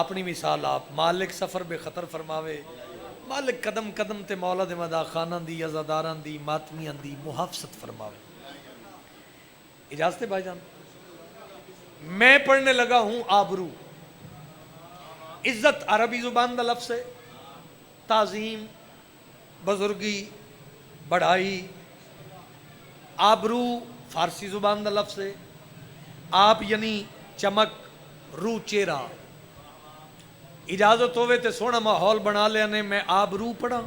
اپنی مثال آپ مالک سفر بے خطر فرماوے، مالک قدم قدم تے مولا دے مدا خانہ دی ازاداران دی ماتمیاں دی محافظت فرماوے۔ اجازت ہے بھائی جان؟ میں پڑھنے لگا ہوں آبرو۔ عزت عربی زبان دا لفظ ہے، تعظیم، بزرگی، بڑھائی۔ آبرو فارسی زبان دا لفظ ہے، آپ یعنی چمک، روح چہرہ۔ اجازت ہوئے تے سونا ماحول بنا لیا نے میں آبرو پڑھا۔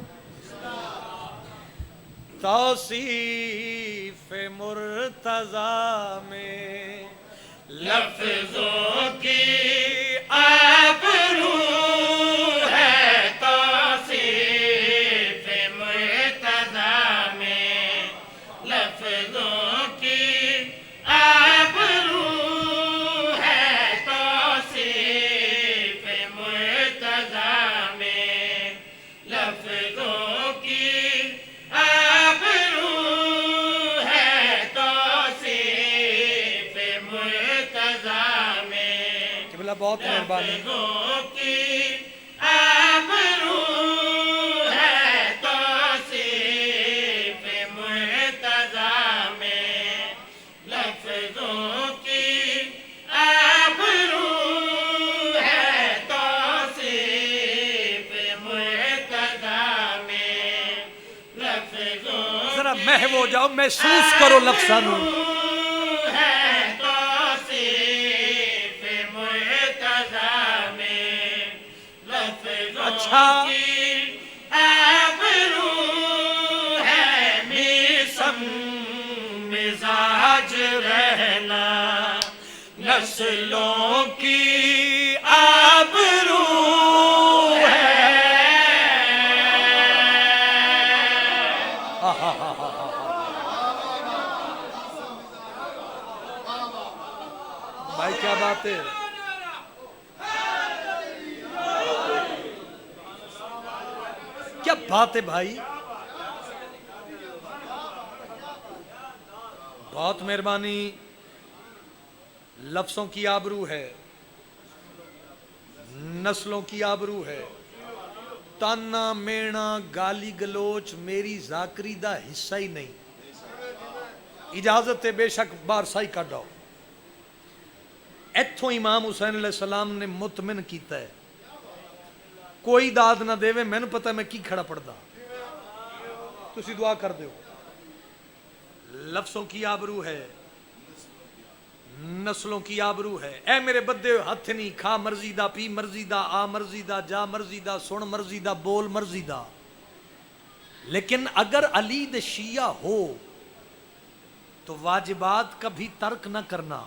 توصیف مرتضیٰ میں لفظوں کی آبرو ہے، توصیف مرتضیٰ میں لفظوں کی آبرو ہے، توصیف مرتضیٰ میں لفظوں کی آبرو ہے، توصیف مرتضیٰ میں قبلہ بہت مہربانی لفظوں کی آبرو ہے، توصیف مرتضیٰ میں لفظوں کی آبرو ہے، توصیف مرتضیٰ میں لفظوں ذرا محو ہو جاؤ، محسوس کرو لفظانوں ہے، توصیف مرتضیٰ میں لفظوں کی آبرو ہے، میسم مزاج رہنا نسلوں کی آبرو ہے۔ بھائی کیا بات ہے، کیا بات ہے بھائی، بہت مہربانی۔ لفظوں کی آبرو ہے، نسلوں کی آبرو ہے، تانا مینا گالی گلوچ میری ذاکری دا حصہ ہی نہیں۔ اجازت ہے بے شک بارسائی کا ڈاؤ۔ ایتھوں امام حسین علیہ السلام نے مطمئن کیتا ہے، کوئی داد نہ دے میں نے پتہ میں کی کھڑا پڑتا، تسی دعا کر دیو۔ لفظوں کی آبرو ہے، نسلوں کی آبرو ہے۔ اے میرے بدے ہتھ نہیں، کھا مرضی دا، پی مرضی دا، آ مرضی دا، جا مرضی دا، سن مرضی دا، بول مرضی دا، لیکن اگر علی دے شیعہ ہو تو واجبات کبھی ترک نہ کرنا۔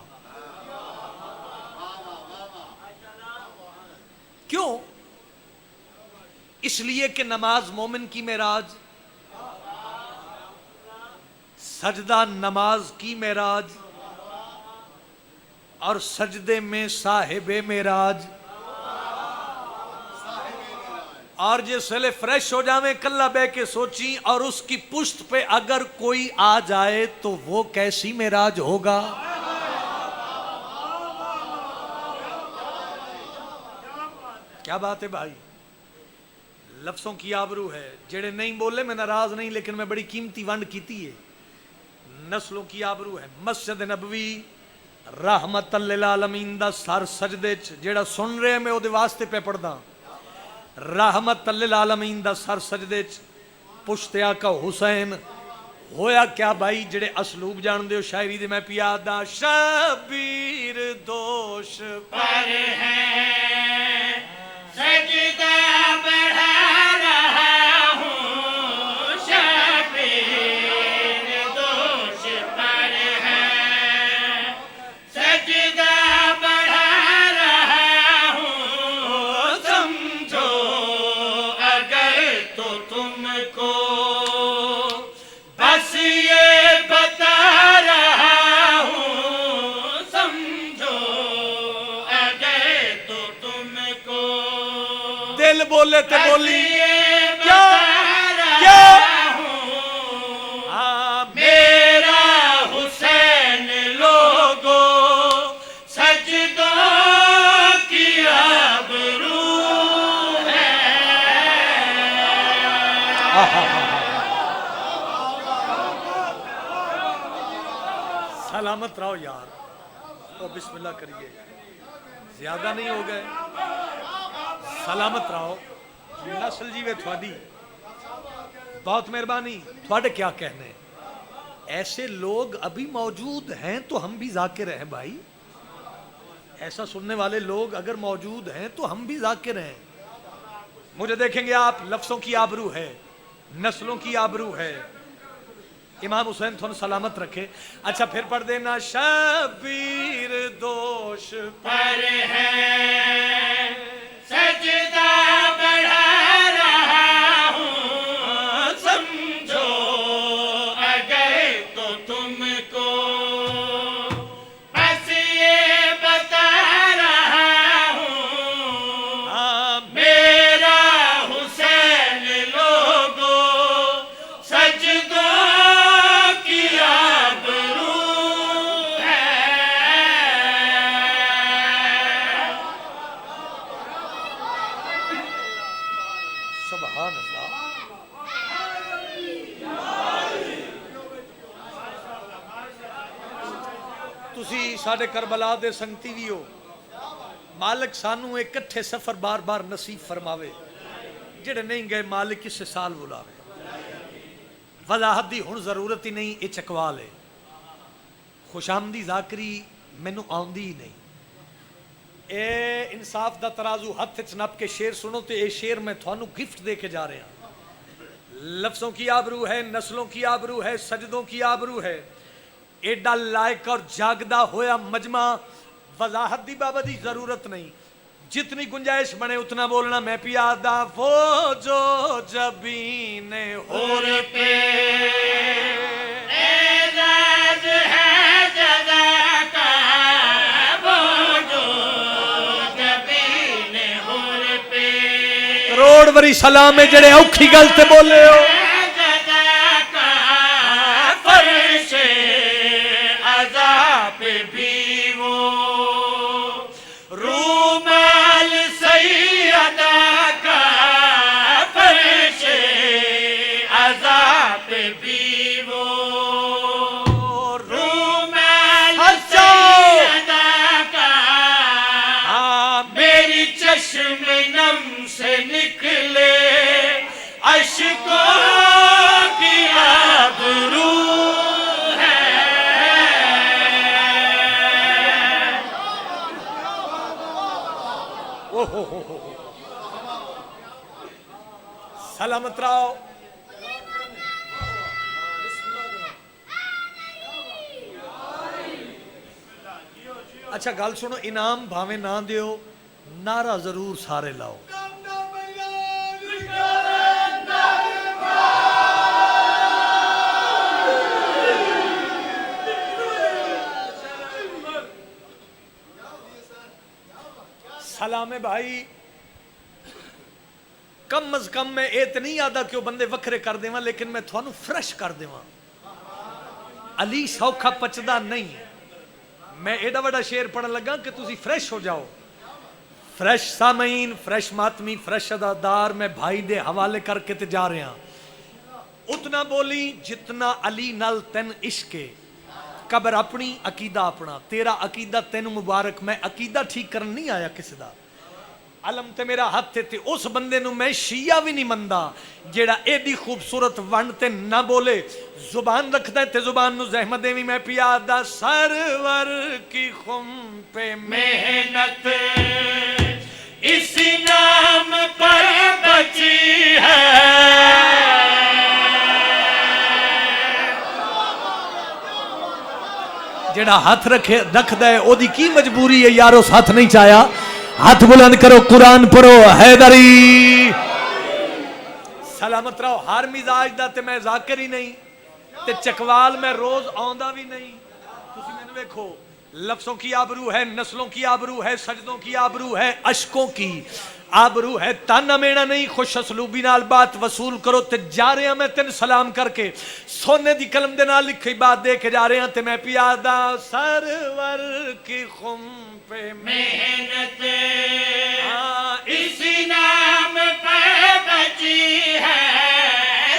کیوں؟ اس لیے کہ نماز مومن کی معراج، سجدہ نماز کی معراج، اور سجدے میں صاحب معراج۔ اور جس ویلے فریش ہو جاویں کلہ بے کے سوچیں، اور اس کی پشت پہ اگر کوئی آ جائے تو وہ کیسی معراج ہوگا۔ کیا بات ہے بھائی، لفظوں کی آبرو ہے۔ جڑے نہیں بولے میں ناراض نہیں، لیکن میں بڑی قیمتی ونڈ کیتی ہے۔ نسلوں کی آبرو ہے۔ مسجد نبوی رحمت للعالمین دا سر سجدے جیڑا سن رہے ہیں میں وہ دے واسطے پہ پڑھدا، رحمت للعالمین دا سر سجدے پشت آقا حسین ہویا کیا بھائی؟ جڑے اسلوب جان دے ہو شاعری دے میں پیادا شبیر دوش پر ہے سجدہ بڑھا رہا ہوں، شبیر دوش پر ہے سجدہ بڑھا رہا ہوں، سمجھو اگر تو تم کو بس یہ بتا رہا ہوں، سمجھو اگر تو تم کو دل بولے تے بولی کیا میرا حسین لوگو سجدوں کی آبرو سلامت رہو یار. او بسم اللہ کریے, زیادہ نہیں ہو گئے. سلامت رہو. نسل جی وے تھوڑی, بہت مہربانی. تھوڑے کیا کہنے, ایسے لوگ ابھی موجود ہیں تو ہم بھی ذاکر ہیں بھائی. ایسا سننے والے لوگ اگر موجود ہیں تو ہم بھی ذاکر ہیں. مجھے دیکھیں گے آپ, لفظوں کی آبرو ہے, نسلوں کی آبرو ہے. امام حسین تھون سلامت رکھے. اچھا پھر پڑھ دینا, شبیر دوش پر ہے سجدہ بڑھا رہا ہوں, سمجھو اگر تو تم کو بس یہ بتا رہا ہوں, میرا حسین لوگو سجدوں کی آبرو ہے. سبحان اللہ. تسی ساڈے کربلا دے سنگتی بھی ہو. مالک سانو اکٹھے سفر بار بار نصیب فرماوے. جڑے نہیں گئے مالک اس سال بلاوے. وضاحت دی ہن ضرورت ہی نہیں, یہ چکوال ہے. خوش آمدی ذاکری مینوں آندی ہی نہیں. اے انصاف دا ترازو ہاتھ وچ نپ کے شیر سنو تے اے شیر میں تھانوں گفٹ دے کے جا رہا ہوں. لفظوں کی آبرو ہے, نسلوں کی آبرو ہے, سجدوں کی آبرو ہے. ایڈا لائق اور جاگدا ہویا مجمع, وضاحت دی بابا دی ضرورت نہیں. جتنی گنجائش بنے اتنا بولنا. میں پیادا وہ جو جبین ہور پہ اعزاز ہے جزا کا, وہ جو جبین حور پہ کروڑ وری سلام ہے جڑے اوکھی گل تے بولے ہو. جزا کا فرش عذاب بھی وہ, رومال سیدہ کا فرش عذاب بھی وہ, رومال سیدہ کا میری چشم نم سے نکلے اشکوں کی آبرو ہے. سلامت رہو. اچھا گل سنو, انعام بھاویں نہ دیو, نعرہ ضرور سارے لاؤ. سلام بھائی. کم از کم میں یہ تو نہیں آدھا کہ وہ بندے وکھرے کر دیواں, لیکن میں تھانوں فریش کر دیواں. علی سوکھا پچدا نہیں. میں ایڈا وڈا شیر پڑھن لگا کہ تسی فریش ہو جاؤ. فریش سامعین, فریش ماتمی, فریش ادادار میں بھائی دے حوالے کر کے تے جا رہے ہیں. اتنا بولی جتنا علی نال تین عشق ہے. قبر اپنی, عقیدہ اپنا. تیرا عقیدہ تینوں مبارک. میں عقیدہ ٹھیک کرن نہیں آیا کسی دا. علم تے میرا ہاتھ تے اس بندے نو میں شیعہ بھی نہیں مندا جیڑا ایڈی خوبصورت ون تے نہ بولے. زبان رکھدا ہے تے زبان نو زحمت دیویں. میں پیادا سرور کی خم پہ محنت اسی نام پر بچی ہے. جیڑا ہاتھ رکھدا ہے او دی کی مجبوری ہے یار, اس ہاتھ نہیں چاہیا. ہاتھ بلند کرو, قرآن پڑھو. حیدری سلامت رہو. ہر مزاج دا تے میں ذاکر ہی نہیں, تے چکوال میں روز آندا بھی نہیں. تسی مینوں ویکھو, لفظوں کی آبرو ہے, نسلوں کی آبرو ہے, سجدوں کی آبرو ہے, اشکوں کی آبرو ہے. تانا مینا نہیں, خوش اسلوبی نال بات وصول کرو. تے جا رہے ہیں میں تین سلام کر کے, سونے دی قلم دے نال لکھی بات دے کے جا رہے ہیں. تے میں پیادا سرور کی خم پہ محنت اسی نام پر بچی ہے.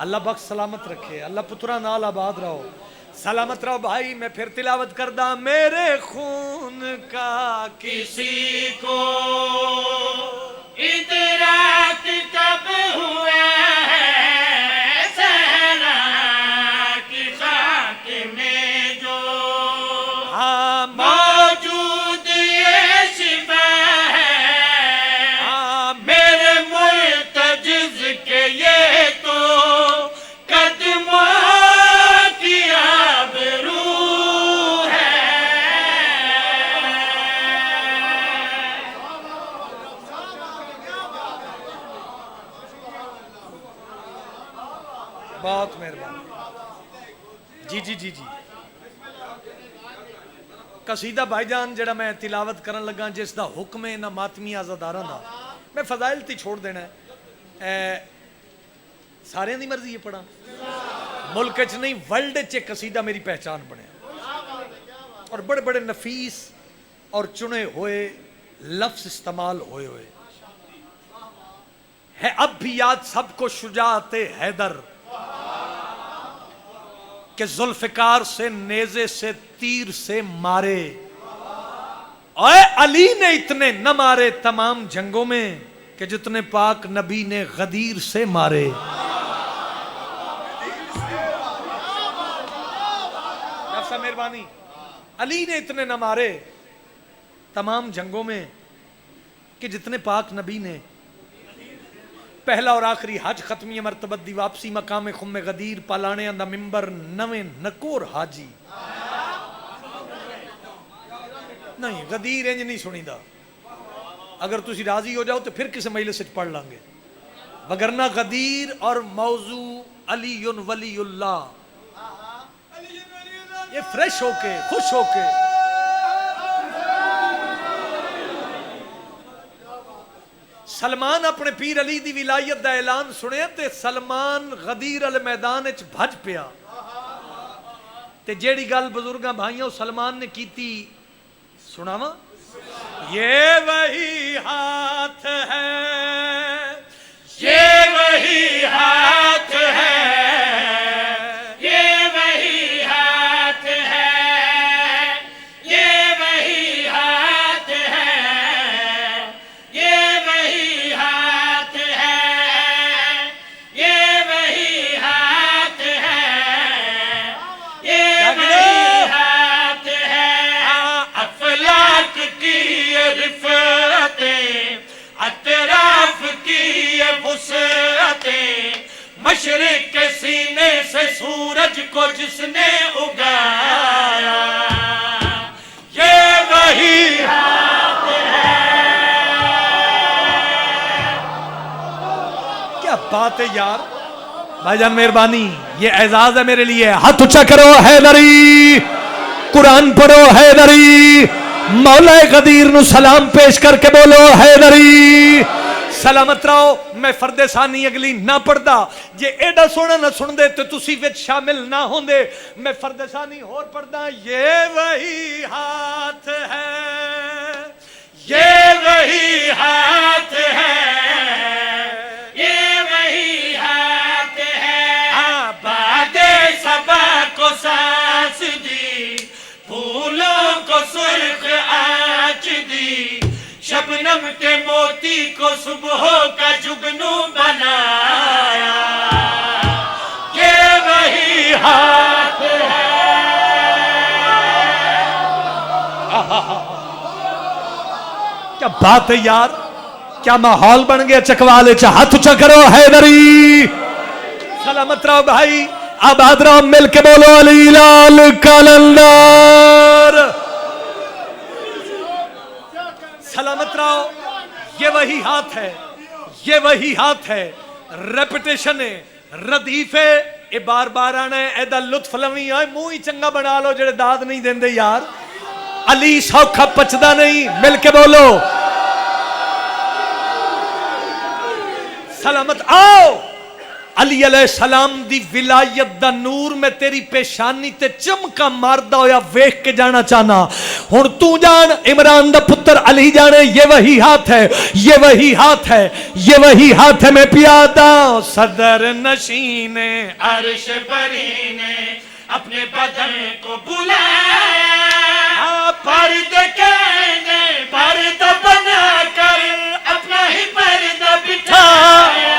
اللہ بخش سلامت رکھے, اللہ پترا نال آباد رہو, سلامت رہو بھائی. میں پھر تلاوت کردہ, میرے خون کا کسی کو ادراک کب ہوا ہے صحرا کی خاک میں جو موجود یہ شفا ہے میرے مرتجز کے یہ تو قدموں کی آبرو ہے. بہت مہربانی. جی جی جی جی قصیدہ بھائی جان جڑا میں تلاوت کرن لگا جس دا حکم ہے نہ ماتمی آزاداراں دا, میں فضائل تی چھوڑ دینا ہے. سارے دی مرضی ہے پڑھا, ملک چ نہیں ورلڈ چ قصیدہ میری پہچان بنے, اور بڑے بڑے نفیس اور چنے ہوئے لفظ استعمال ہوئے ہے. اب بھی یاد سب کو شجاعت حیدر کہ ذوالفقار سے نیزے سے تیر سے مارے, اے علی نے اتنے نہ مارے تمام جنگوں میں کہ جتنے پاک نبی نے غدیر سے مارے. مہربانی. علی نے اتنے نہ مارے تمام جنگوں میں کہ جتنے پاک نبی نے. پہلا اور آخری حج ختمی مرتبت دی واپسی مقام خم غدیر پالانے دا ممبر نویں نکور حاجی. نہیں غدیر انج نہیں سنی دا, اگر تسی راضی ہو جاؤ تو پھر کسی مجلس سے پڑھ لیں گے, وگرنہ غدیر اور موضوع علی ولی اللہ یہ فریش ہو کے خوش ہو کے. سلمان اپنے پیر علی دی ولایت دا اعلان سنے تے سلمان غدیر علی میدان اچ بھج پیا, تے جیڑی گل بزرگاں بھائیوں سلمان نے کیتی سناواں. یہ وہی ہاتھ ہے, یہ وہی ہاتھ ہے, یہ وہی ہاتھ ہے, یہ وہی ہاتھ ہے, یہ وہی ہاتھ ہے, یہ وہی ہاتھ ہے, یہ وہی ہاتھ ہے. افلاک کی رفعتیں, اطراف کی وسعتیں, مشرق کے سینے سے سورج کو جس نے اگایا, یہ وہی ہاتھ ہے. کیا بات ہے یار. بھائی جان مہربانی, یہ اعزاز ہے میرے لیے. ہاتھ اونچا کرو حیدری, قرآن پڑھو حیدری, مولا غدیر نو سلام پیش کر کے بولو حیدری. سلامت رہو. میں فرد ثانی اگلی نہ پڑھدا, جے ایڈا سونا نہ سن دے تو تسی وچ شامل نہ ہوندے. میں فرد ثانی اور پڑھدا. یہ وہی ہاتھ ہے, یہ وہی ہاتھ ہے, یہ وہی ہاتھ ہے. باد صبا کو سانس دی, پھولوں کو سرخ آنچ دی, شبنم کے موتی کو صبح کا جگنو بنایا, یہ وہی ہاتھ ہے. کیا بات ہے یار, کیا ماحول بن گیا چکوالے چا. ہاتھ اونچا کرو حیدری. سلامت رہو بھائی, آباد رہو, مل کے بولو علی لال کلندر. سلامت رہو. یہ وہی ہاتھ ہے, یہ وہی ہاتھ ہے. ریپیٹیشن ہے, ردیف ہے, اے بار بار آنا ہے. ایدہ لطف لوی آئے, منہ ہی چنگا بنا لو جڑے داد نہیں دین دے یار. علی سوکھا پچدا نہیں, مل کے بولو. سلامت آؤ. علی علیہ السلام دی ولایت دا نور میں تیری پیشانی تے چمکا ماردا ہویا ویکھ کے جانا چاہنا. ہن تو جان عمران دا پتر علی جانے یہ وہی ہاتھ ہے, یہ وہی ہاتھ ہے, یہ وہی ہاتھ ہے. میں پیادا صدر نشین عرش بری نے اپنے بدن کو بلایا, پردے کہنے پردہ بنا کر اپنا ہی پردہ بٹھایا.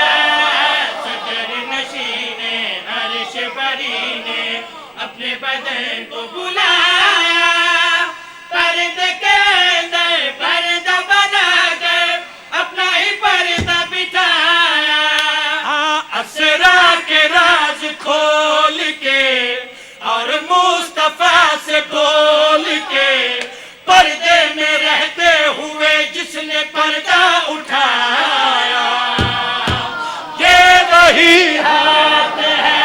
صدر نشین عرش بری نے اپنے بدن کو بلایا, پردے کہنے پردہ بنا کر اپنا ہی پردہ بٹھایا. اسرا کے راز کھول کے اور مصطفیٰ سے بول کے پردے میں رہتے ہوئے جس نے پردہ اٹھایا, یہ وہی ہاتھ ہے.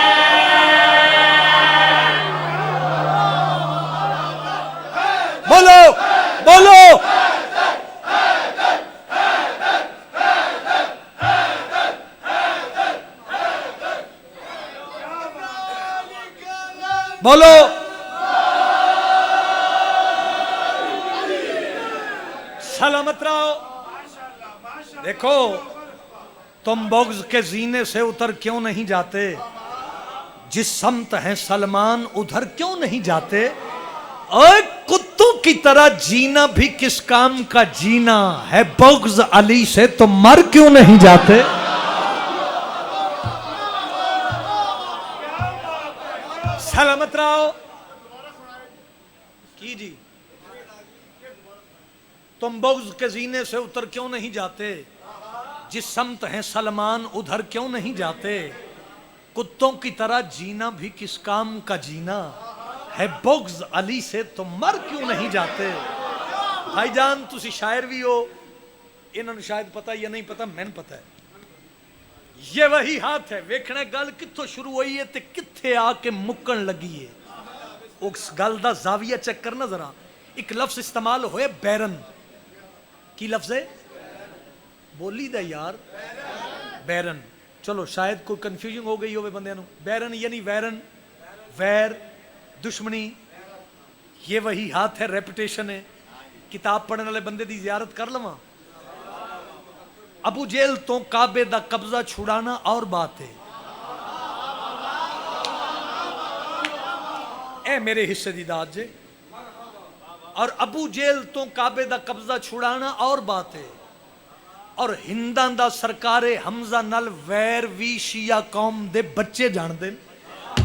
بولو بولو بولو. سلامت رہو. دیکھو تم بغض کے زینے سے اتر کیوں نہیں جاتے, جس سمت ہیں سلمان ادھر کیوں نہیں جاتے. اور کتوں کی طرح جینا بھی کس کام کا جینا ہے, بغض علی سے تو مر کیوں نہیں جاتے. سلامت رہو. کی جی تم بغض کے زینے سے اتر کیوں نہیں جاتے, جس سمت ہیں سلمان ادھر کیوں نہیں جاتے. کتوں کی طرح جینا بھی کس کام کا جینا ہے, بغض علی سے تو مر کیوں نہیں جاتے. بھائی جان تسی شاعر بھی ہو, انہوں نے شاید پتا یا نہیں پتا, میں نے پتا ہے. یہ وہی ہاتھ ہے. ویکھنا گل کتھوں شروع ہوئی ہے تے کتھے آ کے مکن لگی ہے. اس گل دا زاویہ چیک کرنا ذرا. ایک لفظ استعمال ہوئے بیرن. کی لفظ ہے بولی دا یار, بیرن. چلو شاید کوئی کنفیوژن ہو گئی ہوئے بندے نو. بیرن یعنی ویرن, ویر, دشمنی. یہ وہی ہاتھ ہے, ریپوٹیشن ہے. کتاب پڑھنے والے بندے دی زیارت کر لواں. ابو جیل تو کعبے دا قبضہ چھڑانا اور بات ہے. اے میرے حصے دی داد جے. اور ابو جیل تو کعبے دا قبضہ چھڑانا اور بات ہے. اور ہنداں دا سرکار حمزہ نل ویر وی شیعہ قوم دے بچے جان دے.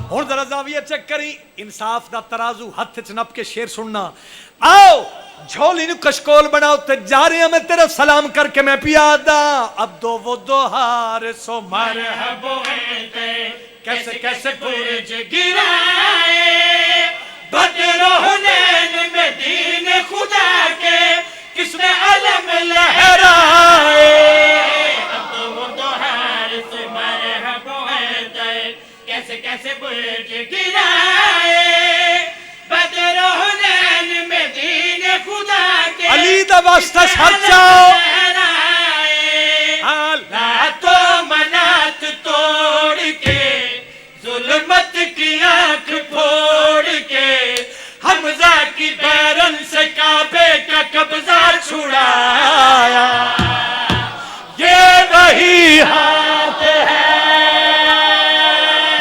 اور ذرا زاویہ چیک کری. انصاف دا ترازو ہتھ چ نپ کے شیر سننا. آؤ جھولی نو کشکول بناؤ تے جا رہے ہیں میں تیرا سلام کر کے. میں پیادا اب دو وہ دو ہار سو مرحب ہوئے کیسے کیسے برج گرائے, بدر و حنین میں دین خدا کے کس نے علم لہرائے. اب تو وہ دو ہار سے مرحب ہوئے کیسے کیسے برج گرائے, بدر و حنین میں دین خدا کے علی دا واسطہ سچاؤ. لات و منات توڑ کے ظلمت کی آنکھ پھوڑ کے حمزہ کی بیرن سے کعبے کا قبضہ چھڑایا. یہ وہی ہاتھ ہے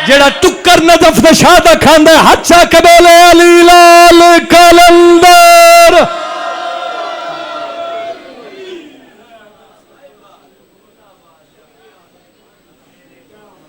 جڑا ٹکر نظف دے شادہ کھاندے ہاتھ چا کے بولے علی لال کلندر.